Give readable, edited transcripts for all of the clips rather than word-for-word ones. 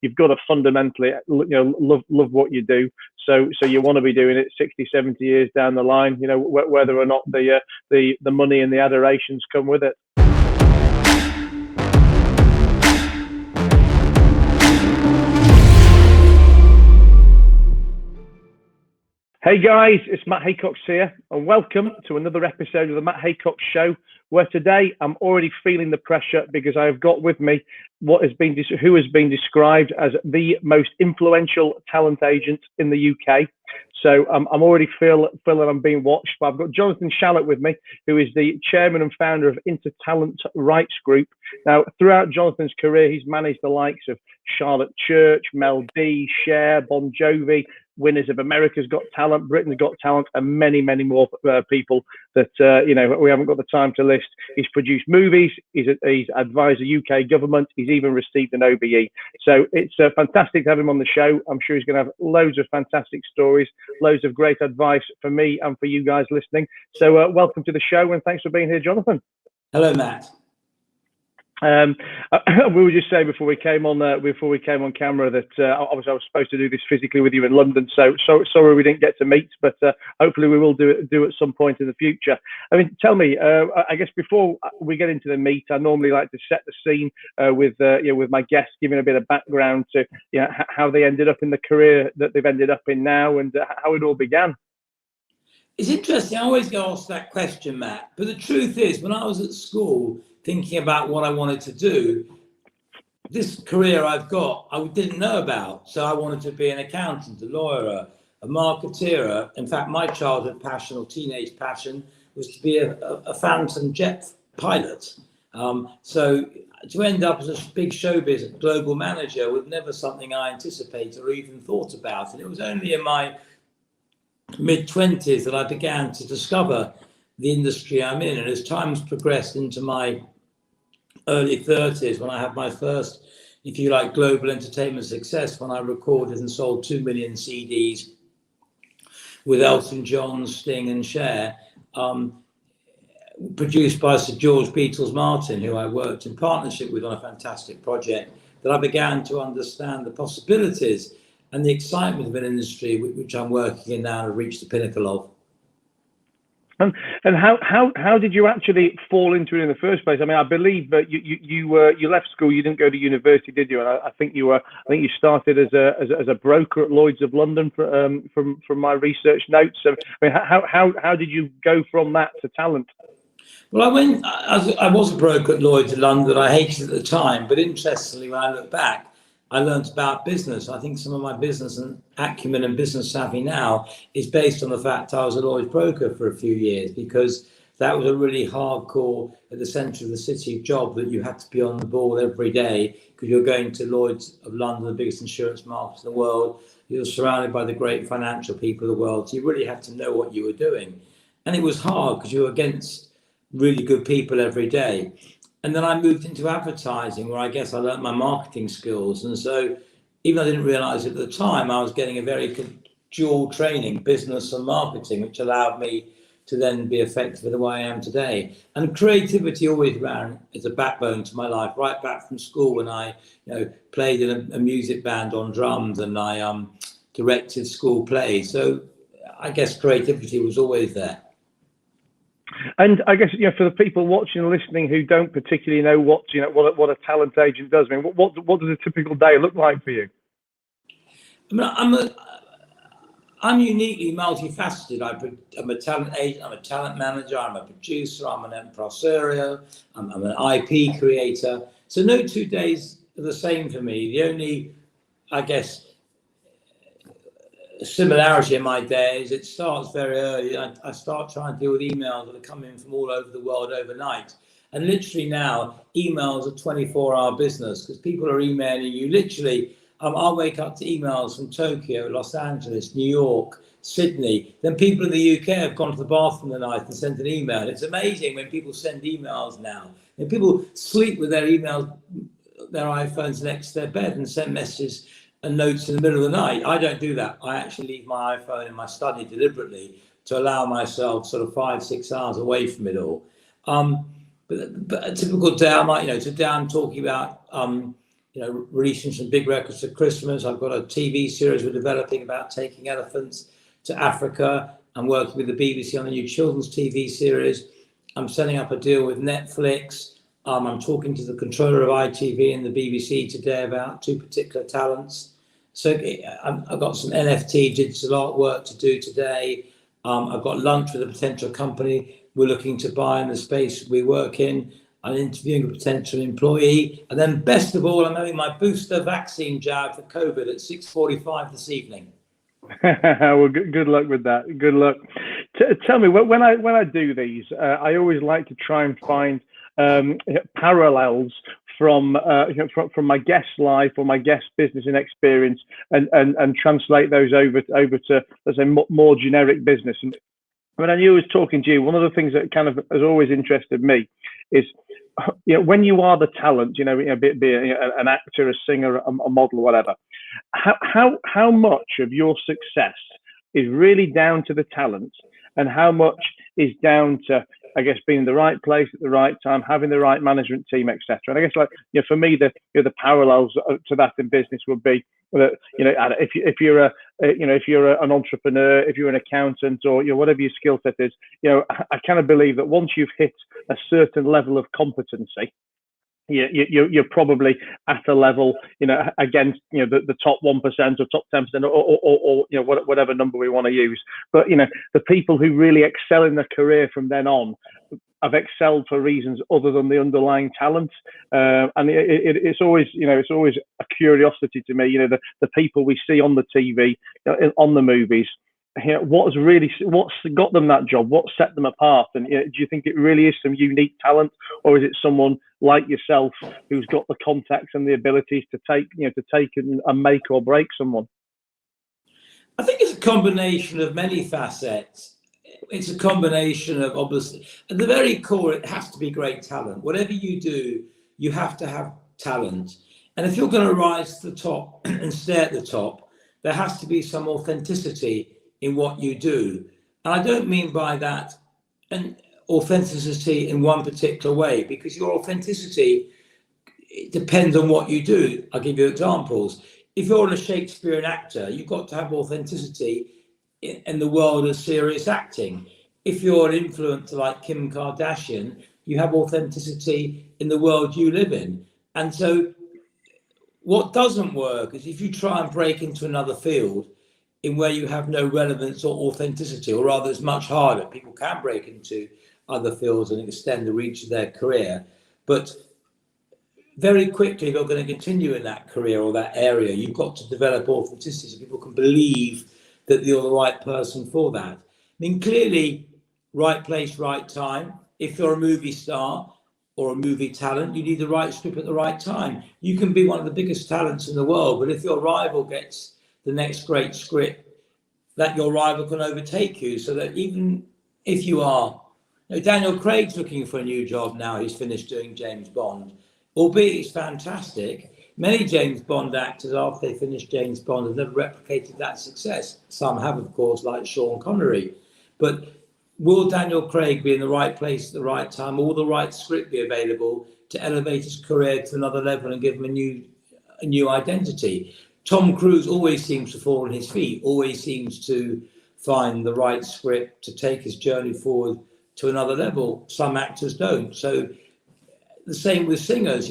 you've got to fundamentally, love what you do. So you want to be doing it 60, 70 years down the line, whether or not the money and the adorations come with it. Hey guys, it's Matt Haycox here, and welcome to another episode of the Matt Haycox Show, where today I'm already feeling the pressure because I have got with me who has been described as the most influential talent agent in the UK. So I'm already feeling I'm being watched, but I've got Jonathan Shalit with me, who is the chairman and founder of Intertalent Rights Group. Now, throughout Jonathan's career, he's managed the likes of Charlotte Church, Mel D, Cher, Bon Jovi, winners of America's Got Talent, Britain's Got Talent, and many, many more people that we haven't got the time to list. He's produced movies, he's advised the UK government, he's even received an OBE. So it's fantastic to have him on the show. I'm sure he's going to have loads of fantastic stories, loads of great advice for me and for you guys listening. So welcome to the show, and thanks for being here, Jonathan. Hello, Matt. We were just saying before we came on camera that obviously I was supposed to do this physically with you in London, so sorry we didn't get to meet, but hopefully we will do at some point in the future. I mean, tell me, I guess before we get into the meat, I normally like to set the scene with my guests, giving a bit of background to how they ended up in the career that they've ended up in now, and how it all began. It's interesting. I always get asked that question, Matt. But the truth is, when I was at school thinking about what I wanted to do, this career I've got, I didn't know about. So I wanted to be an accountant, a lawyer, a marketeer. In fact, my childhood passion or teenage passion was to be a phantom jet pilot. So to end up as a big showbiz global manager was never something I anticipated or even thought about. And it was only in my mid-20s that I began to discover the industry I'm in. And as time's progressed into my early 30s, when I had my first, if you like, global entertainment success, when I recorded and sold 2 million CDs with Elton John, Sting and Cher, produced by Sir George Beatles Martin, who I worked in partnership with on a fantastic project, that I began to understand the possibilities and the excitement of an industry which I'm working in now and have reached the pinnacle of. And how did you actually fall into it in the first place? I mean, I believe that you left school, you didn't go to university, did you? And I think you started as a broker at Lloyd's of London, from my research notes. So, I mean, how did you go from that to talent? Well, I was a broker at Lloyd's of London. I hated it at the time, but interestingly, when I look back, I learned about business. I think some of my business and acumen and business savvy now is based on the fact I was a Lloyd's broker for a few years, because that was a really hardcore, at the centre of the city job that you had to be on the ball every day, because you're going to Lloyd's of London, the biggest insurance market in the world. You're surrounded by the great financial people of the world. So you really had to know what you were doing. And it was hard because you were against really good people every day. And then I moved into advertising, where I guess I learned my marketing skills. And so even though I didn't realize it at the time, I was getting a very dual training, business and marketing, which allowed me to then be effective in the way I am today. And creativity always ran as a backbone to my life, right back from school when I played in a music band on drums, and I directed school plays. So I guess creativity was always there. And I guess, for the people watching and listening who don't particularly know what a talent agent does, I mean, what does a typical day look like for you? I mean, I'm uniquely multifaceted. I'm a talent agent, I'm a talent manager, I'm a producer, I'm an impresario, I'm an IP creator. So no 2 days are the same for me. The only, I guess, similarity in my day is it starts very early. I start trying to deal with emails that are coming from all over the world overnight. And literally now, emails are 24-hour business, because people are emailing you. Literally, I'll wake up to emails from Tokyo, Los Angeles, New York, Sydney. Then people in the UK have gone to the bathroom tonight and sent an email. It's amazing when people send emails now. And people sleep with their emails, their iPhones next to their bed, and send messages and notes in the middle of the night. I don't do that. I actually leave my iPhone in my study deliberately to allow myself sort of 5-6 hours away from it all. But a typical day, I might, today I'm talking about, releasing some big records for Christmas. I've got a TV series we're developing about taking elephants to Africa. I'm working with the BBC on a new children's TV series. I'm setting up a deal with Netflix. I'm talking to the controller of ITV and the BBC today about two particular talents. So I've got some NFT digital artwork to do today. I've got lunch with a potential company we're looking to buy in the space we work in. I'm interviewing a potential employee. And then best of all, I'm having my booster vaccine jab for COVID at 6:45 this evening. Well, good luck with that. Good luck. Tell me, when I do these, I always like to try and find parallels from my guest life or my guest business and experience, and translate those over to, let's say, more generic business. And when I knew I was talking to you, one of the things that kind of has always interested me is, when you are the talent, be an actor, a singer, a model, whatever. How much of your success is really down to the talent, and how much is down to, I guess, being in the right place at the right time, having the right management team, etc. And I guess, for me, the parallels to that in business would be that, if you're an entrepreneur, if you're an accountant, or whatever your skill set is, I kind of believe that once you've hit a certain level of competency, you're probably at a level, against, the top 1% or top 10%, or whatever number we want to use. But, the people who really excel in their career from then on have excelled for reasons other than the underlying talent. And it's always a curiosity to me, the people we see on the TV, on the movies. What's got them that job? What set them apart? And do you think it really is some unique talent, or is it someone like yourself who's got the contacts and the abilities to take and make or break someone? I think it's a combination of many facets. It's a combination of, obviously, at the very core, it has to be great talent. Whatever you do, you have to have talent. And if you're going to rise to the top and stay at the top, there has to be some authenticity in what you do. And I don't mean by that an authenticity in one particular way, because your authenticity, it depends on what you do. I'll give you examples. If you're a Shakespearean actor, you've got to have authenticity in the world of serious acting. If you're an influencer like Kim Kardashian, you have authenticity in the world you live in. And so what doesn't work is if you try and break into another field in where you have no relevance or authenticity, or rather it's much harder. People can break into other fields and extend the reach of their career, but very quickly, if you're going to continue in that career or that area, you've got to develop authenticity so people can believe that you're the right person for that. I mean, clearly, right place, right time. If you're a movie star or a movie talent, you need the right script at the right time. You can be one of the biggest talents in the world, but if your rival gets the next great script, that your rival can overtake you. So that even if you are, Daniel Craig's looking for a new job now. He's finished doing James Bond, albeit he's fantastic. Many James Bond actors, after they finish James Bond, have never replicated that success. Some have, of course, like Sean Connery. But will Daniel Craig be in the right place at the right time? Will the right script be available to elevate his career to another level and give him a new identity? Tom Cruise always seems to fall on his feet, always seems to find the right script to take his journey forward to another level. Some actors don't. So the same with singers,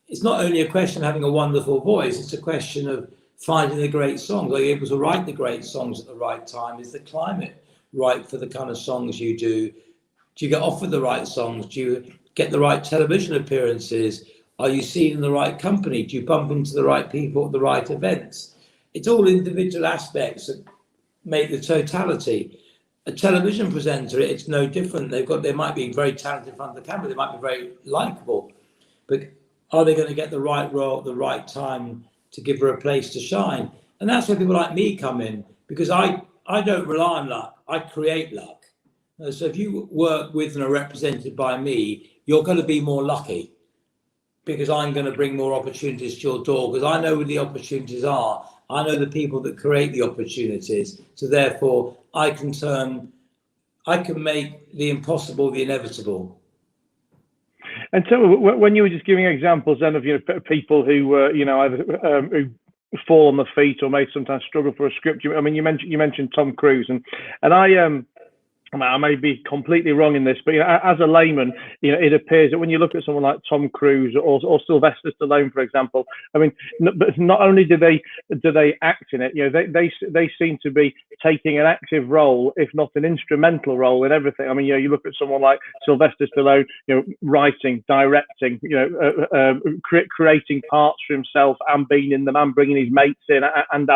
it's not only a question of having a wonderful voice, it's a question of finding the great songs. Are you able to write the great songs at the right time? Is the climate right for the kind of songs you do? Do you get offered the right songs? Do you get the right television appearances? Are you seen in the right company? Do you bump into the right people at the right events? It's all individual aspects that make the totality. A television presenter, it's no different. They might be very talented in front of the camera, they might be very likable, but are they going to get the right role at the right time to give her a place to shine? And that's where people like me come in, because I don't rely on luck, I create luck. So if you work with and are represented by me, you're going to be more lucky, because I'm going to bring more opportunities to your door, because I know where the opportunities are. I know the people that create the opportunities. So therefore, I can make the impossible the inevitable. And so when you were just giving examples then of people who either who fall on the feet or may sometimes struggle for a script. I mean, you mentioned Tom Cruise, and I may be completely wrong in this, but as a layman, it appears that when you look at someone like Tom Cruise or Sylvester Stallone, for example, I mean, but not only do they act in it, they seem to be taking an active role, if not an instrumental role in everything. I mean, you look at someone like Sylvester Stallone, writing, directing, creating parts for himself and being in them and bringing his mates in and.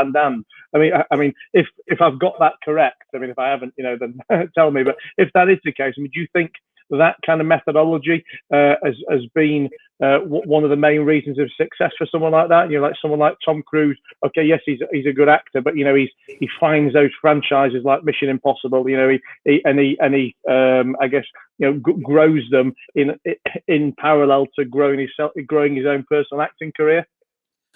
I mean, if I've got that correct, I mean, if I haven't, then tell me. But if that is the case, I mean, do you think that kind of methodology has been one of the main reasons of success for someone like that? Like someone like Tom Cruise. Okay, yes, he's a good actor, but he finds those franchises like Mission Impossible. He I guess grows them in parallel to growing his own personal acting career.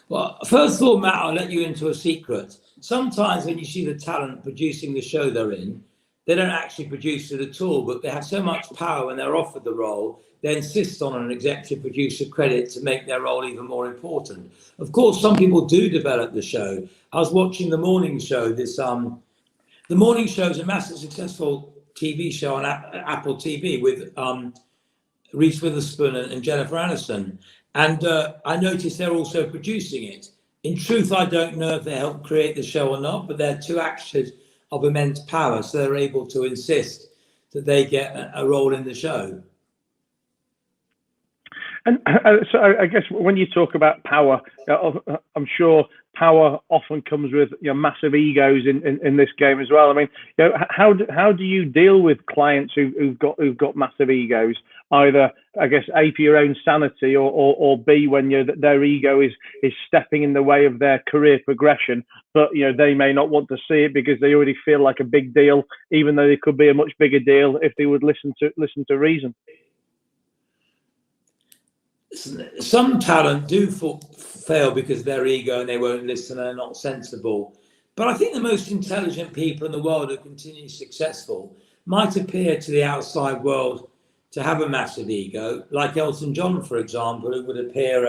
Well, first of all, Matt, I'll let you into a secret. Sometimes when you see the talent producing the show they're in, they don't actually produce it at all, but they have so much power when they're offered the role, they insist on an executive producer credit to make their role even more important. Of course, some people do develop the show. I was watching The Morning Show. The Morning Show is a massive successful TV show on Apple TV with Reese Witherspoon and Jennifer Aniston. And I noticed they're also producing it. In truth, I don't know if they helped create the show or not, but they're two actors of immense power, so they're able to insist that they get a role in the show. And so I guess when you talk about power, I'm sure power often comes with massive egos in this game as well. I mean, how do you deal with clients who've got massive egos? Either, I guess, A, for your own sanity, or B, when their ego is stepping in the way of their career progression, but they may not want to see it because they already feel like a big deal, even though it could be a much bigger deal if they would listen to reason. Some talent do fail because of their ego and they won't listen and they're not sensible. But I think the most intelligent people in the world who continue successful might appear to the outside world to have a massive ego, like Elton John, for example, who would appear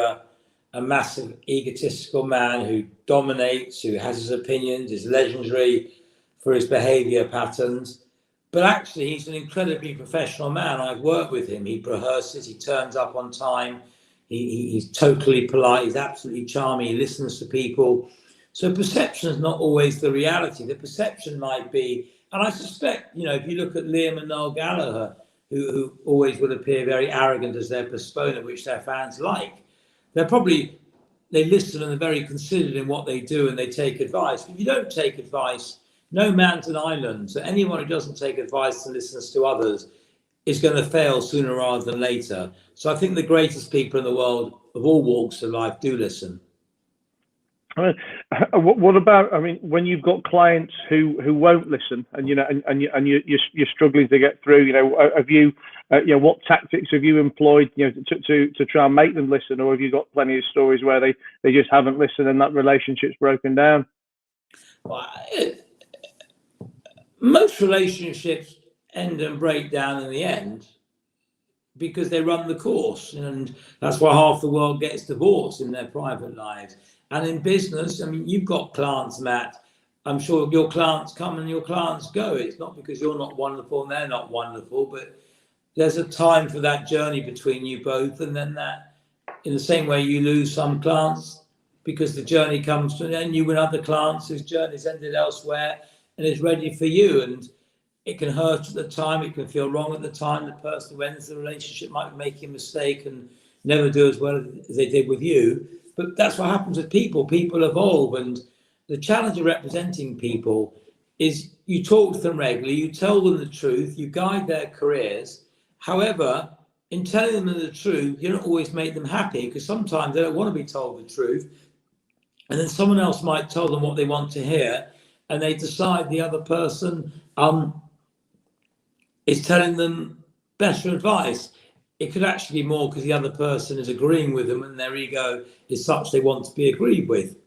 a massive egotistical man who dominates, who has his opinions, is legendary for his behavior patterns. But actually, he's an incredibly professional man. I've worked with him. He rehearses, he turns up on time, he's totally polite, he's absolutely charming, he listens to people. So perception is not always the reality. The perception might be, and I suspect, if you look at Liam and Noel Gallagher, who always would appear very arrogant as their persona, which their fans like, they listen and they're very considered in what they do and they take advice. But if you don't take advice, no man's an island. So anyone who doesn't take advice and listens to others is going to fail sooner rather than later. So I think the greatest people in the world of all walks of life do listen. What about? I mean, when you've got clients who won't listen, and you're struggling to get through. Have you? What tactics have you employed? To try and make them listen, or have you got plenty of stories where they just haven't listened and that relationship's broken down? Well, most relationships end and break down in the end because they run the course, and that's why half the world gets divorced in their private lives. And in business, I mean, you've got clients, Matt. I'm sure your clients come and your clients go. It's not because you're not wonderful and they're not wonderful, but there's a time for that journey between you both. And then that, in the same way, you lose some clients because the journey comes to an end. You win other clients whose journey's ended elsewhere and is ready for you. And it can hurt at the time. It can feel wrong at the time. The person who ends the relationship might make a mistake and never do as well as they did with you. But that's what happens with people. People evolve. And the challenge of representing people is you talk to them regularly, you tell them the truth, you guide their careers. However, in telling them the truth, you don't always make them happy because sometimes they don't want to be told the truth. And then someone else might tell them what they want to hear and they decide the other person is telling them better advice. It could actually be more because the other person is agreeing with them and their ego is such they want to be agreed with.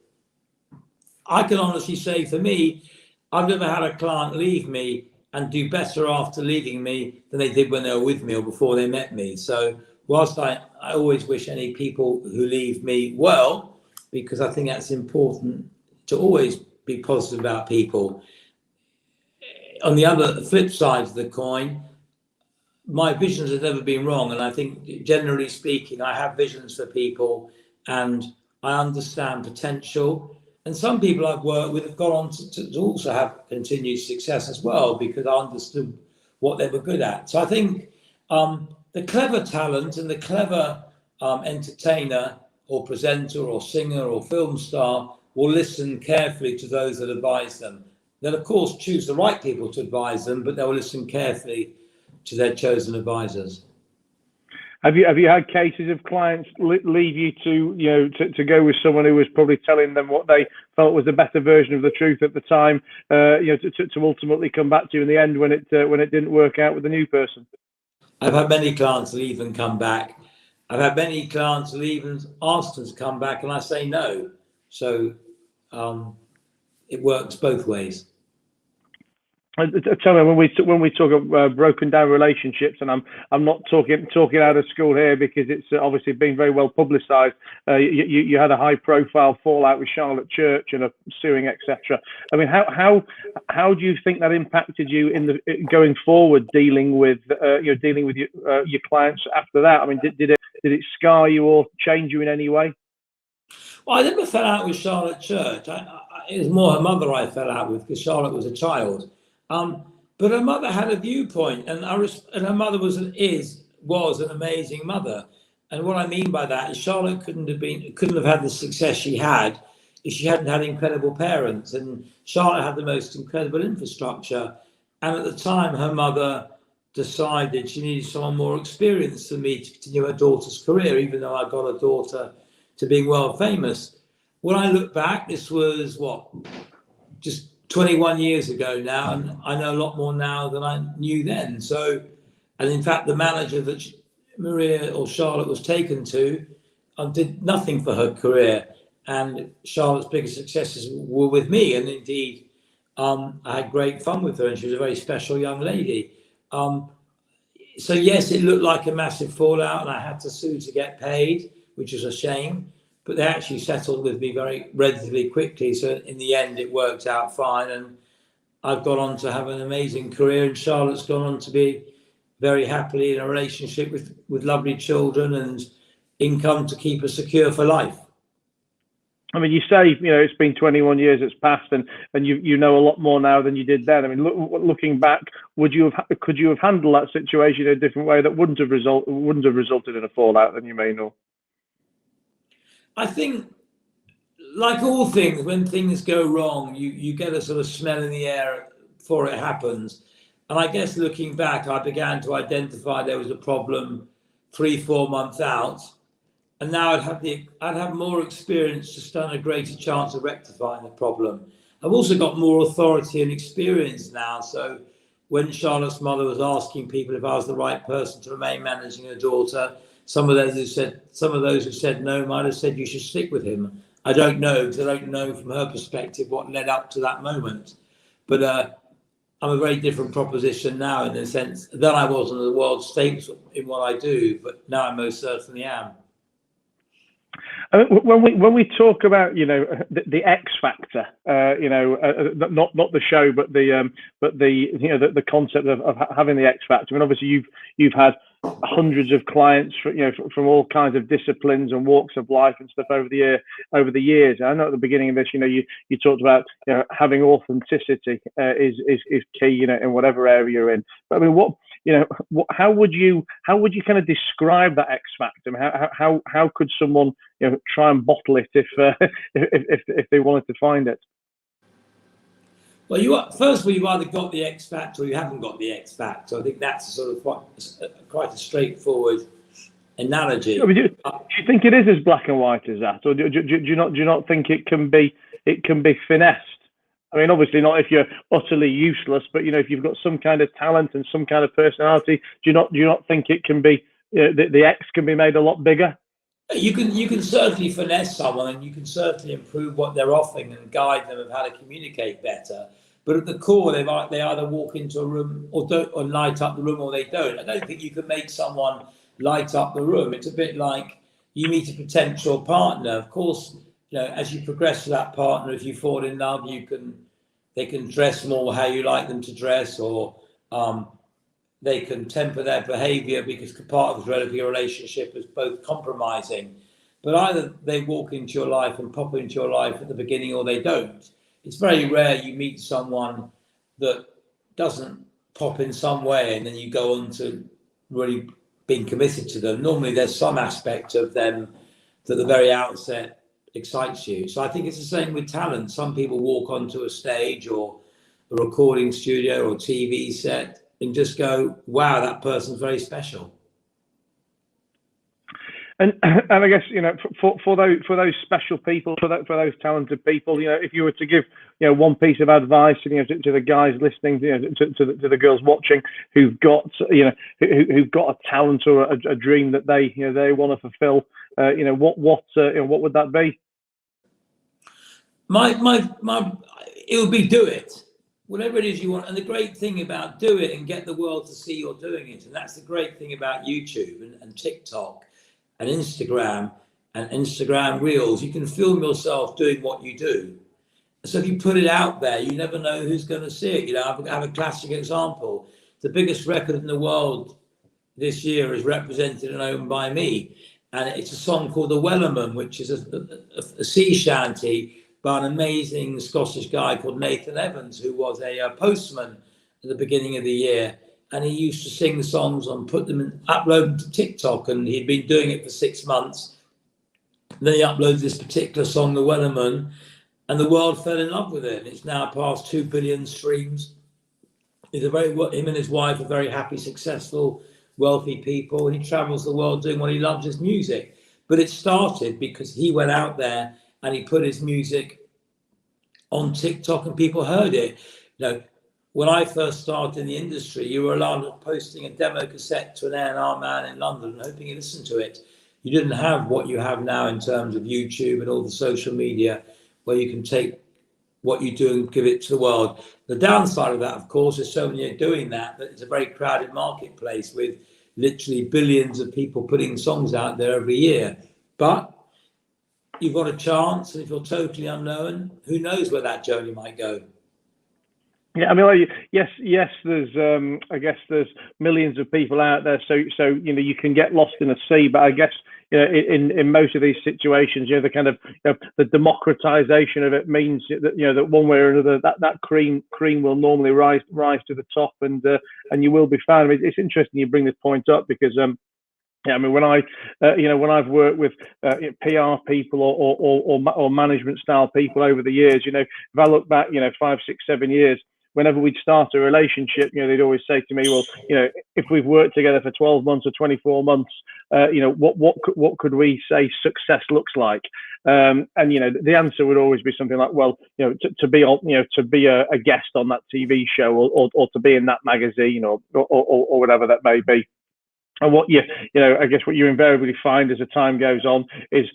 I can honestly say for me, I've never had a client leave me and do better after leaving me than they did when they were with me or before they met me. So whilst I always wish any people who leave me well, because I think that's important to always be positive about people. On the other flip side of the coin, my visions have never been wrong. And I think, generally speaking, I have visions for people and I understand potential. And some people I've worked with have gone on to also have continued success as well, because I understood what they were good at. So I think the clever talent and the clever entertainer or presenter or singer or film star will listen carefully to those that advise them. They'll, of course, choose the right people to advise them, but they'll listen carefully to their chosen advisors. Have you had cases of clients leave you to go with someone who was probably telling them what they felt was the better version of the truth at the time, to ultimately come back to you in the end when it didn't work out with the new person? I've had many clients leave and come back. I've had many clients leave and ask them to come back, and I say no. So it works both ways. Tell me, when we talk about broken down relationships, and I'm not talking out of school here, because it's obviously been very well publicised. You had a high profile fallout with Charlotte Church and a suing, etc. I mean, how do you think that impacted you in going forward, dealing with your clients after that? I mean, did it scar you or change you in any way? Well, I never fell out with Charlotte Church. It was more her mother I fell out with, because Charlotte was a child. But her mother had a viewpoint, and her mother was an amazing mother. And what I mean by that is Charlotte couldn't have had the success she had if she hadn't had incredible parents. And Charlotte had the most incredible infrastructure. And at the time, her mother decided she needed someone more experienced than me to continue her daughter's career, even though I got her daughter to being world famous. When I look back, this was just 21 years ago now, and I know a lot more now than I knew then. So, and in fact, the manager that Maria or Charlotte was taken to did nothing for her career, and Charlotte's biggest successes were with me. And indeed, I had great fun with her, and she was a very special young lady. So yes, it looked like a massive fallout, and I had to sue to get paid, which was a shame. But they actually settled with me very relatively quickly. So in the end, it worked out fine. And I've gone on to have an amazing career. And Charlotte's gone on to be very happily in a relationship with lovely children and income to keep her secure for life. I mean, you say, it's been 21 years it's passed, and you know a lot more now than you did then. I mean, looking back, could you have handled that situation in a different way that wouldn't have resulted in a fallout than you may know? I think, like all things, when things go wrong, you get a sort of smell in the air before it happens. And I guess looking back, I began to identify there was a problem 3-4 months out. And now I'd have more experience to stand a greater chance of rectifying the problem. I've also got more authority and experience now. So when Charlotte's mother was asking people if I was the right person to remain managing her daughter, some of those who said no might have said you should stick with him. I don't know, because I don't know from her perspective what led up to that moment. But I'm a very different proposition now, in the sense that I was on the world stage in what I do, but now I most certainly am. When we talk about the X factor, not the show, but the concept of having the X factor. I mean, obviously you've had hundreds of clients from all kinds of disciplines and walks of life and stuff over the years. I know at the beginning of this, you talked about having authenticity is key in whatever area you're in. But I mean, how would you kind of describe that X factor? I mean, how could someone try and bottle it if they wanted to find it? Well, first of all, you've either got the X factor or you haven't got the X factor. I think that's sort of quite a straightforward analogy. Do you think it is as black and white as that, or do you not think it can be finessed? I mean, obviously not if you're utterly useless, but if you've got some kind of talent and some kind of personality, do you not think it can be the X can be made a lot bigger? You can certainly finesse someone, and you can certainly improve what they're offering and guide them of how to communicate better. But at the core, they either walk into a room or light up the room, or they don't. I don't think you can make someone light up the room. It's a bit like you meet a potential partner. Of course, as you progress with that partner, if you fall in love, they can dress more how you like them to dress, or they can temper their behavior because part of the relationship is both compromising. But either they walk into your life and pop into your life at the beginning, or they don't. It's very rare you meet someone that doesn't pop in some way and then you go on to really being committed to them. Normally there's some aspect of them that at the very outset excites you. So I think it's the same with talent. Some people walk onto a stage or a recording studio or TV set and just go, wow, that person's very special. And I guess, for those special people, for those talented people, if you were to give, one piece of advice, to the guys listening, to the girls watching who've got, who've got a talent or a dream that they want to fulfill, what would that be? It would be do it. Whatever it is you want. And the great thing about do it and get the world to see you're doing it. And that's the great thing about YouTube and TikTok and Instagram Reels. You can film yourself doing what you do. So if you put it out there, you never know who's going to see it. I have a classic example. The biggest record in the world this year is represented and owned by me. And it's a song called The Wellerman, which is a sea shanty by an amazing Scottish guy called Nathan Evans, who was a postman at the beginning of the year. And he used to sing the songs and put them and upload them to TikTok. And he'd been doing it for 6 months. And then he uploaded this particular song, The Wellerman, and the world fell in love with it. And it's now past 2 billion streams. Him and his wife are very happy, successful, wealthy people. And he travels the world doing what he loves, his music. But it started because he went out there and he put his music on TikTok and people heard it. When I first started in the industry, you were allowed posting a demo cassette to an A&R man in London and hoping he listened to it. You didn't have what you have now in terms of YouTube and all the social media where you can take what you do and give it to the world. The downside of that, of course, is so many are doing that it's a very crowded marketplace with literally billions of people putting songs out there every year. But you've got a chance, and if you're totally unknown, who knows where that journey might go. Yeah, I mean, yes. There's, I guess, there's millions of people out there, so you can get lost in the sea. But I guess, in most of these situations, the kind of the democratization of it means that that one way or another that cream will normally rise to the top, and you will be found. I mean, it's interesting you bring this point up because I mean, when I've worked with PR people or management style people over the years, if I look back, 5, 6, 7 years. Whenever we'd start a relationship, they'd always say to me, well, if we've worked together for 12 months or 24 months, what could we say success looks like? And the answer would always be something like, well, to be a guest on that TV show or to be in that magazine or whatever that may be. And what I guess what you invariably find as the time goes on is,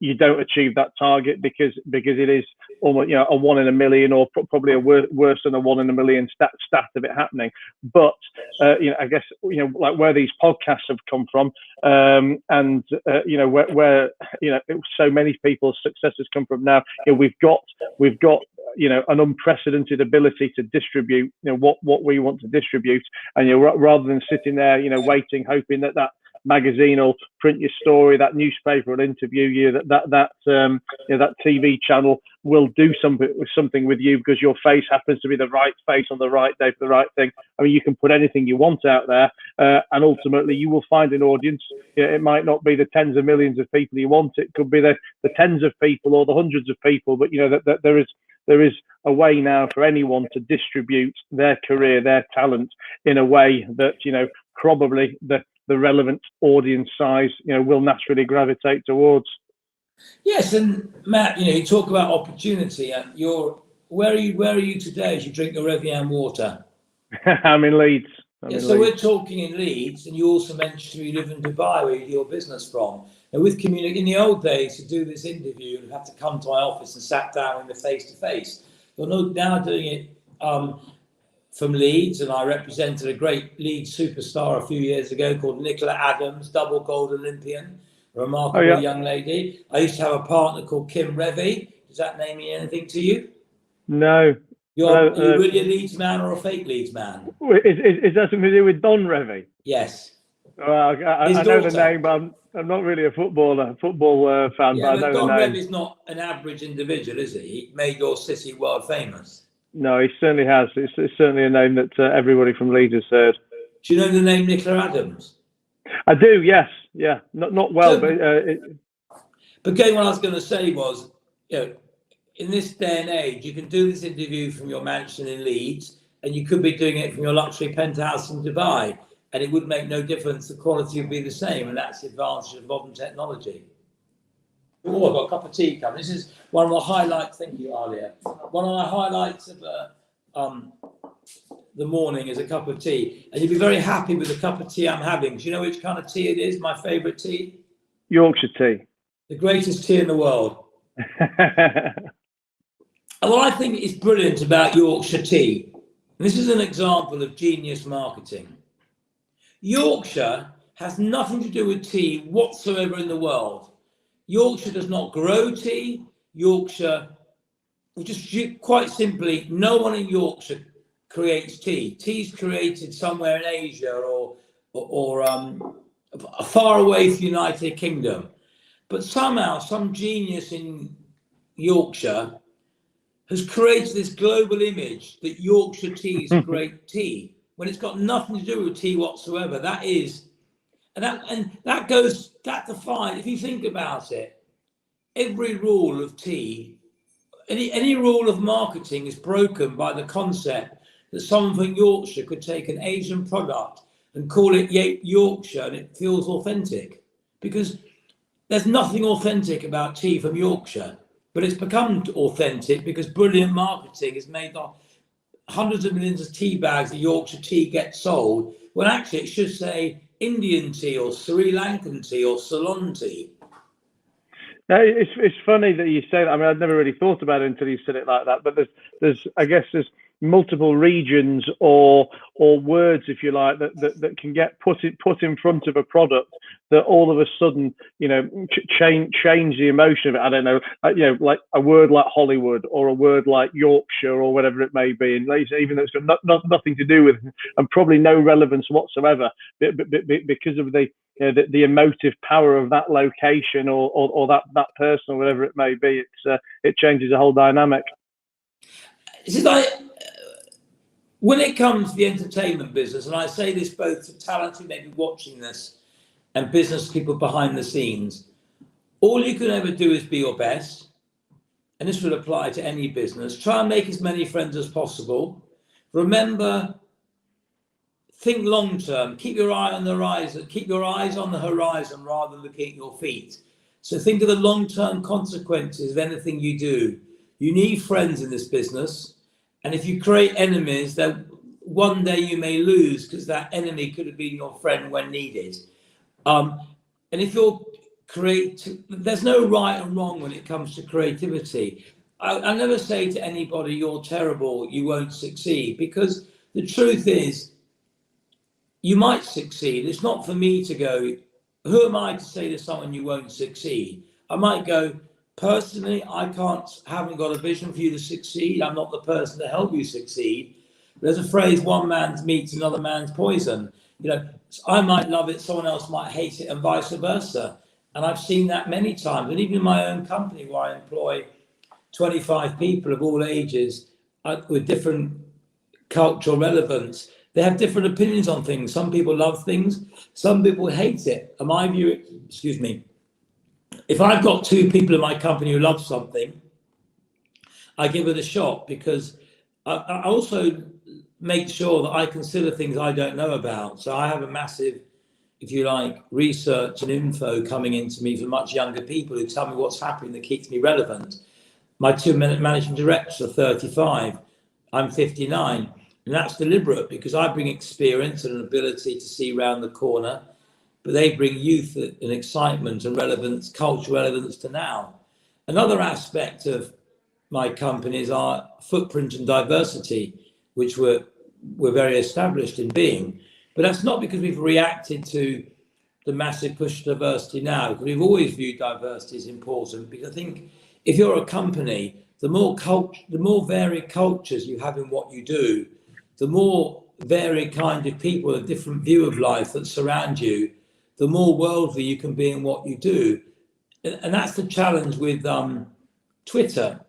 you don't achieve that target because it is almost, a 1 in a million or probably a worse than a 1 in a million stat of it happening. But, I guess, like where these podcasts have come from, and, where so many people's success has come from now, we've got an unprecedented ability to distribute, what we want to distribute. And, rather than sitting there, waiting, hoping that magazine will print your story, that newspaper will interview you, that TV channel will do something with you because your face happens to be the right face on the right day for the right thing. I mean, you can put anything you want out there, and ultimately you will find an audience. It might not be the tens of millions of people you want. It could be the tens of people or the hundreds of people. But that there is a way now for anyone to distribute their career, their talent in a way that probably the relevant audience size will naturally gravitate towards. Yes, and Matt, you talk about opportunity. Where are you today as you drink your Evian water? I'm in Leeds. We're talking in Leeds, and you also mentioned you live in Dubai, where you do your business from. And with in the old days, to do this interview, you'd have to come to my office and sat down in the face-to-face. You're now doing it from Leeds, and I represented a great Leeds superstar a few years ago called Nicola Adams, double gold Olympian, a remarkable young lady. I used to have a partner called Kim Revy. Does that name mean anything to you? No. Are you really a Leeds man or a fake Leeds man? Is that something to do with Don Revy? Yes. Well, I know the name, but I'm not really a football fan. Yeah, but I know Don the name. Revy's not an average individual, is he? He made your city world famous. No, he certainly has. It's certainly a name that everybody from Leeds has heard. Do you know the name Nicola Adams? I do, yes. Yeah, not well, but again, what I was going to say was, in this day and age, you can do this interview from your mansion in Leeds, and you could be doing it from your luxury penthouse in Dubai, and it would make no difference. The quality would be the same, and that's the advantage of modern technology. Oh, I've got a cup of tea coming. This is one of the highlights. Thank you, Alia. One of the highlights of the morning is a cup of tea, and you'll be very happy with the cup of tea I'm having. Do you know which kind of tea it is? My favourite tea? Yorkshire tea. The greatest tea in the world. And what I think is brilliant about Yorkshire tea, and this is an example of genius marketing. Yorkshire has nothing to do with tea whatsoever in the world. Yorkshire does not grow tea. Yorkshire, just quite simply, no one in Yorkshire creates tea. Tea's created somewhere in Asia or far away from the United Kingdom. But somehow, some genius in Yorkshire has created this global image that Yorkshire tea is great tea, when it's got nothing to do with tea whatsoever. That defines, if you think about it, every rule of tea, any rule of marketing is broken by the concept that someone from Yorkshire could take an Asian product and call it Yorkshire and it feels authentic. Because there's nothing authentic about tea from Yorkshire, but it's become authentic because brilliant marketing has made hundreds of millions of tea bags of Yorkshire tea get sold, when actually it should say Indian tea or Sri Lankan tea or Ceylon tea. No, it's funny that you say that. I mean, I'd never really thought about it until you said it like that. But there's multiple regions or words, if you like, that can get put in front of a product that all of a sudden, change the emotion of it. I don't know, like a word like Hollywood or a word like Yorkshire or whatever it may be, and like you say, even though it's got nothing to do with and probably no relevance whatsoever, because of the emotive power of that location or that person or whatever it may be, it changes the whole dynamic. It's like, when it comes to the entertainment business, and I say this both to talent who may be watching this and business people behind the scenes, all you can ever do is be your best. And this would apply to any business. Try and make as many friends as possible. Remember, think long term. Keep your eye on the horizon. Keep your eyes on the horizon rather than looking at your feet. So think of the long-term consequences of anything you do. You need friends in this business. And if you create enemies, then one day you may lose because that enemy could have been your friend when needed. And if you're there's no right and wrong when it comes to creativity. I never say to anybody, you're terrible, you won't succeed, because the truth is, you might succeed. It's not for me to go, who am I to say to someone you won't succeed? I might go, personally, haven't got a vision for you to succeed. I'm not the person to help you succeed. There's a phrase, one man's meat's another man's poison. I might love it, someone else might hate it, and vice versa. And I've seen that many times. And even in my own company, where I employ 25 people of all ages with different cultural relevance, they have different opinions on things. Some people love things, some people hate it. And my view, if I've got two people in my company who love something, I give it a shot, because I also make sure that I consider things I don't know about. So I have a massive, if you like, research and info coming into me from much younger people who tell me what's happening that keeps me relevant. My two managing directors are 35. I'm 59. And that's deliberate, because I bring experience and an ability to see round the corner, but they bring youth and excitement and relevance, cultural relevance to now. Another aspect of my company is our footprint and diversity, which we're we're very established in being. But that's not because we've reacted to the massive push to diversity now, because we've always viewed diversity as important. Because I think if you're a company, the more varied cultures you have in what you do, the more varied kind of people, a different view of life that surround you, the more worldly you can be in what you do. And that's the challenge with Twitter.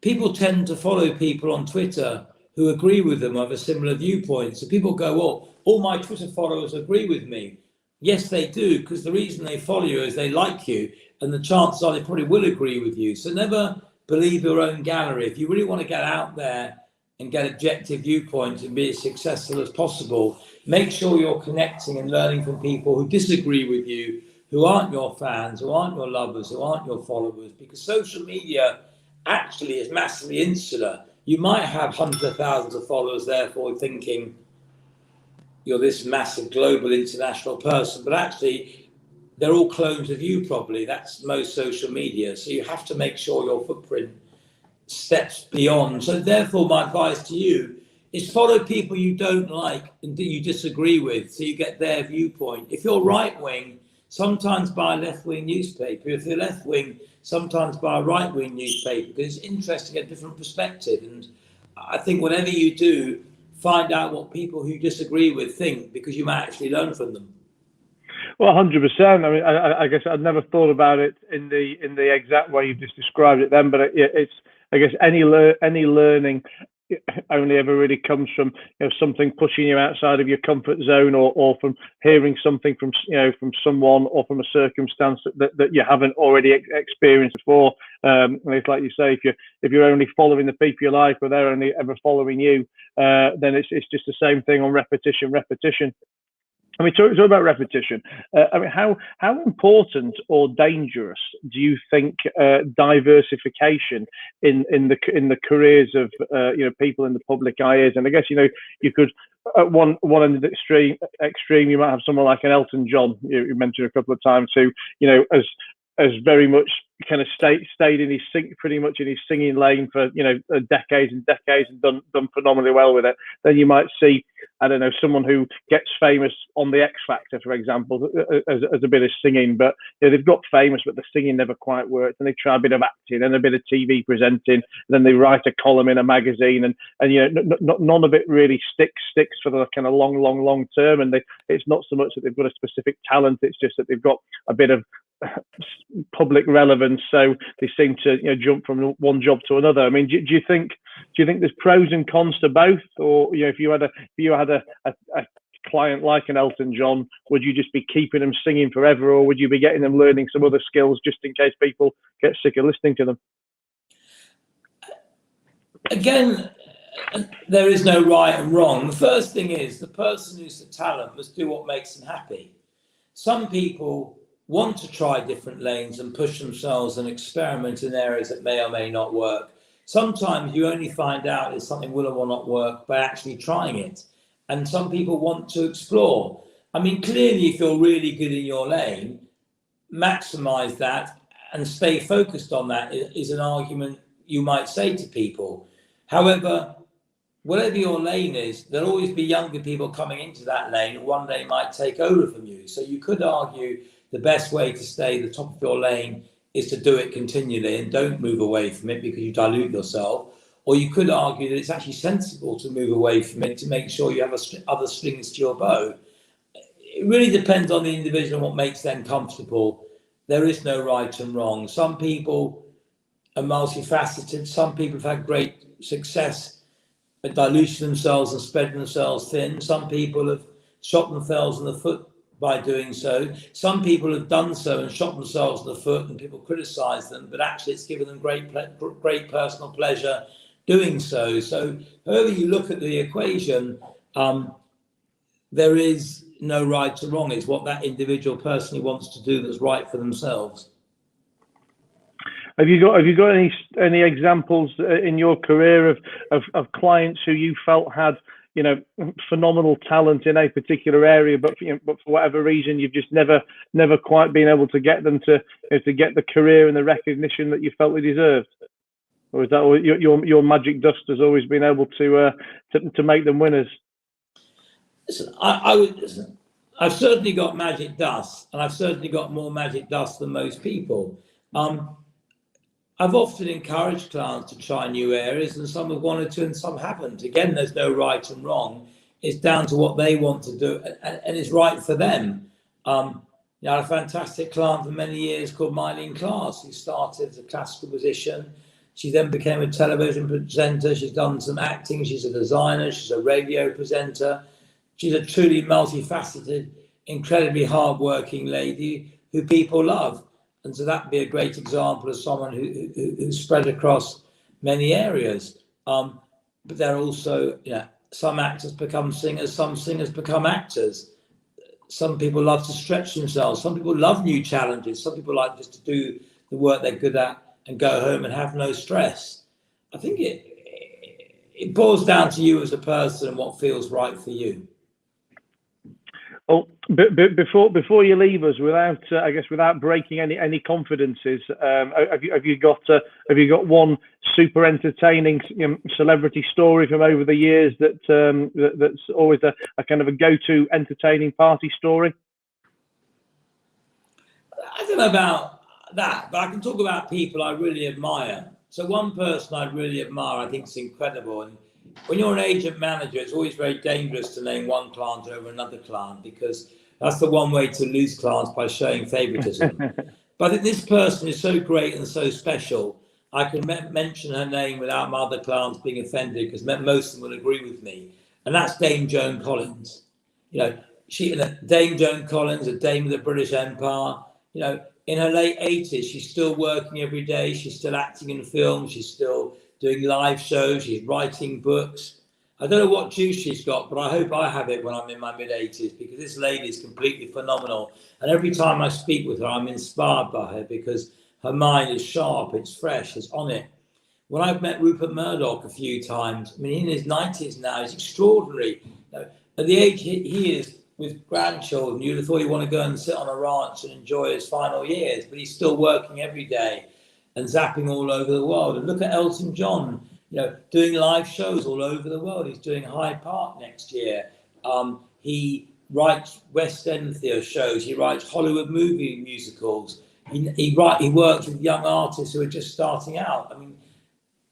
People tend to follow people on Twitter who agree with them, have a similar viewpoint. So people go, well, all my Twitter followers agree with me. Yes, they do, because the reason they follow you is they like you, and the chances are they probably will agree with you. So never believe your own gallery. If you really want to get out there and get objective viewpoints and be as successful as possible, make sure you're connecting and learning from people who disagree with you, who aren't your fans, who aren't your lovers, who aren't your followers, because social media actually is massively insular. You might have hundreds of thousands of followers, therefore thinking you're this massive global international person, but actually they're all clones of you probably. That's most social media. So you have to make sure your footprint steps beyond. So therefore my advice to you is follow people you don't like and you disagree with, so you get their viewpoint. If you're right wing, sometimes buy a left wing newspaper. If you're left wing, sometimes buy a right wing newspaper, because it's interesting to get a different perspective. And I think whatever you do, find out what people who disagree with think, because you might actually learn from them. Well, 100%. I mean, I guess I'd never thought about it in the exact way you've just described it then, but it's, I guess, any learning only ever really comes from, something pushing you outside of your comfort zone, or from hearing something from from someone, or from a circumstance that you haven't already experienced before. And it's like you say, if you're only following the people you like, or they're only ever following you, then it's just the same thing on repetition. I mean, talk about repetition. I mean, how important or dangerous do you think diversification in the careers of people in the public eye is? And I guess you could, at one end of the extreme, you might have someone like an Elton John, you mentioned a couple of times, who has very much kind of stayed in his pretty much in his singing lane for decades and decades, and done phenomenally well with it. Then you might see, I don't know, someone who gets famous on the X Factor, for example, as a bit of singing, but they've got famous, but the singing never quite worked, and they try a bit of acting and a bit of TV presenting, and then they write a column in a magazine, and none of it really sticks for the kind of long term. And it's not so much that they've got a specific talent; it's just that they've got a bit of public relevance, so they seem to jump from one job to another. I mean, do you think there's pros and cons to both? Or if you had a client like an Elton John, would you just be keeping them singing forever, or would you be getting them learning some other skills just in case people get sick of listening to them? Again, there is no right and wrong. The first thing is, the person who's the talent must do what makes them happy. Some people want to try different lanes and push themselves and experiment in areas that may or may not work. Sometimes you only find out if something will or will not work by actually trying it. And some people want to explore. I mean, clearly, if you're really good in your lane, maximize that and stay focused on that is an argument you might say to people. However, whatever your lane is, there'll always be younger people coming into that lane who one day might take over from you. So you could argue the best way to stay at the top of your lane is to do it continually and don't move away from it, because you dilute yourself. Or you could argue that it's actually sensible to move away from it to make sure you have other strings to your bow. It really depends on the individual and what makes them comfortable. There is no right and wrong. Some people are multifaceted. Some people have had great success at diluting themselves and spreading themselves thin. Some people have shot themselves in the foot by doing so. Some people have done so and shot themselves in the foot, and people criticize them, but actually it's given them great personal pleasure doing so. So however you look at the equation, there is no right or wrong. It's what that individual personally wants to do that's right for themselves. Have you got any examples in your career of clients who you felt had phenomenal talent in a particular area, but for whatever reason you've just never quite been able to get them to get the career and the recognition that you felt they deserved? Or is that your magic dust has always been able to make them winners? Listen, listen. I've certainly got magic dust, and I've certainly got more magic dust than most people. I've often encouraged clients to try new areas, and some have wanted to, and some haven't. Again, there's no right and wrong. It's down to what they want to do, and it's right for them. I had a fantastic client for many years called Mylene Class, who started as a classical musician. She then became a television presenter. She's done some acting. She's a designer. She's a radio presenter. She's a truly multifaceted, incredibly hardworking lady who people love. And so that'd be a great example of someone who's spread across many areas. But there are also, some actors become singers, some singers become actors. Some people love to stretch themselves. Some people love new challenges. Some people like just to do the work they're good at and go home and have no stress. I think it boils down to you as a person and what feels right for you. Oh, before you leave us, without breaking any confidences, have you got one super entertaining celebrity story from over the years that's always a kind of a go-to entertaining party story? I don't know about that, but I can talk about people I really admire. So one person I really admire, I think is incredible, and when you're an agent manager, it's always very dangerous to name one client over another client, because that's the one way to lose clients, by showing favoritism. But I think this person is so great and so special, I can mention her name without my other clients being offended, because most of them will agree with me. And that's Dame Joan Collins. Dame Joan Collins, a dame of the British Empire, in her late 80s, she's still working every day. She's still acting in films. She's still doing live shows. She's writing books. I don't know what juice she's got, but I hope I have it when I'm in my mid-80s, because this lady is completely phenomenal. And every time I speak with her, I'm inspired by her, because her mind is sharp, it's fresh, it's on it. When I've met Rupert Murdoch a few times, in his 90s now, he's extraordinary. At the age he is, with grandchildren, you'd have thought he'd want to go and sit on a ranch and enjoy his final years, but he's still working every day and zapping all over the world. And look at Elton John, doing live shows all over the world. He's doing Hyde Park next year. He writes West End theatre shows. He writes Hollywood movie musicals. He works with young artists who are just starting out.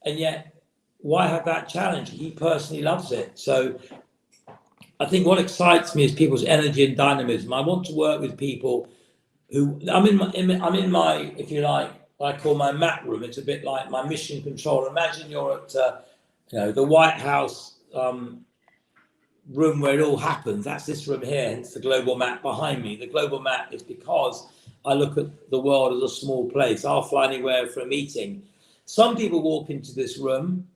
And yet, why have that challenge? He personally loves it. So I think what excites me is people's energy and dynamism. I want to work with people who, I'm in my, if you like, what I call my mat room. It's a bit like my mission control. Imagine you're at, the White House room where it all happens. That's this room here. It's the global map behind me. The global map is because I look at the world as a small place. I'll fly anywhere for a meeting. Some people walk into this room,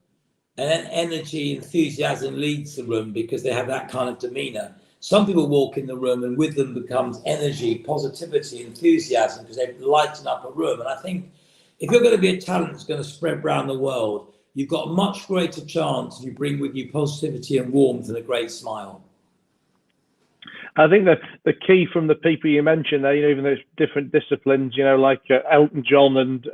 and then energy, enthusiasm leads the room because they have that kind of demeanor. Some people walk in the room and with them becomes energy, positivity, enthusiasm, because they lighten up a room. And I think if you're going to be a talent that's going to spread around the world, you've got a much greater chance if you bring with you positivity and warmth and a great smile. I think that the key from the people you mentioned there, even though it's different disciplines, like Elton John and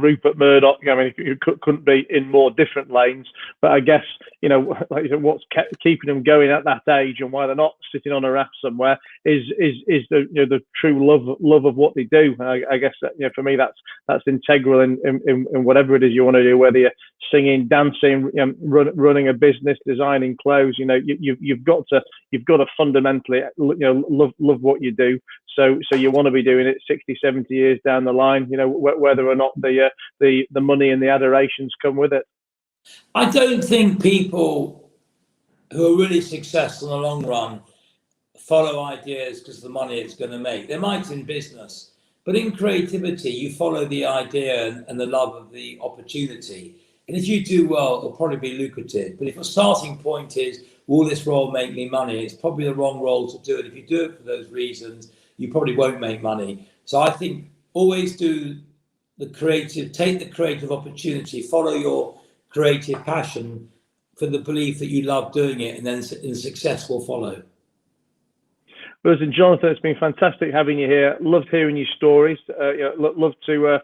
Rupert Murdoch, you couldn't be in more different lanes. But I guess, what's keeping them going at that age and why they're not sitting on a raft somewhere is the true love of what they do. I guess that, for me, that's integral in whatever it is you want to do, whether you're singing, dancing, running a business, designing clothes. You've got to fundamentally love what you do, so you want to be doing it 60, 70 years down the line, whether or not the money and the adorations come with it. I don't think people who are really successful in the long run follow ideas because of the money it's going to make. They might in business, but in creativity you follow the idea and the love of the opportunity, and if you do well, it'll probably be lucrative. But if your starting point is, will this role make me money? It's probably the wrong role to do. And if you do it for those reasons, you probably won't make money. So I think always take the creative opportunity, follow your creative passion for the belief that you love doing it, and then success will follow. Listen, Jonathan, it's been fantastic having you here. Loved hearing your stories. Love to,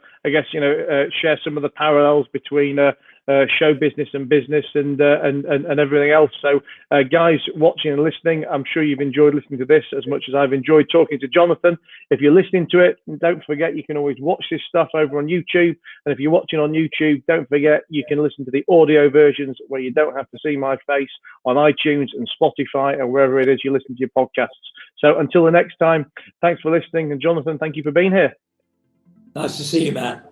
share some of the parallels between show business and business and everything else. So, guys watching and listening, I'm sure you've enjoyed listening to this as much as I've enjoyed talking to Jonathan. If you're listening to it, don't forget you can always watch this stuff over on YouTube. And if you're watching on YouTube, don't forget you can listen to the audio versions where you don't have to see my face on iTunes and Spotify and wherever it is you listen to your podcasts. So until the next time, thanks for listening. And Jonathan, thank you for being here. Nice to see you, Matt.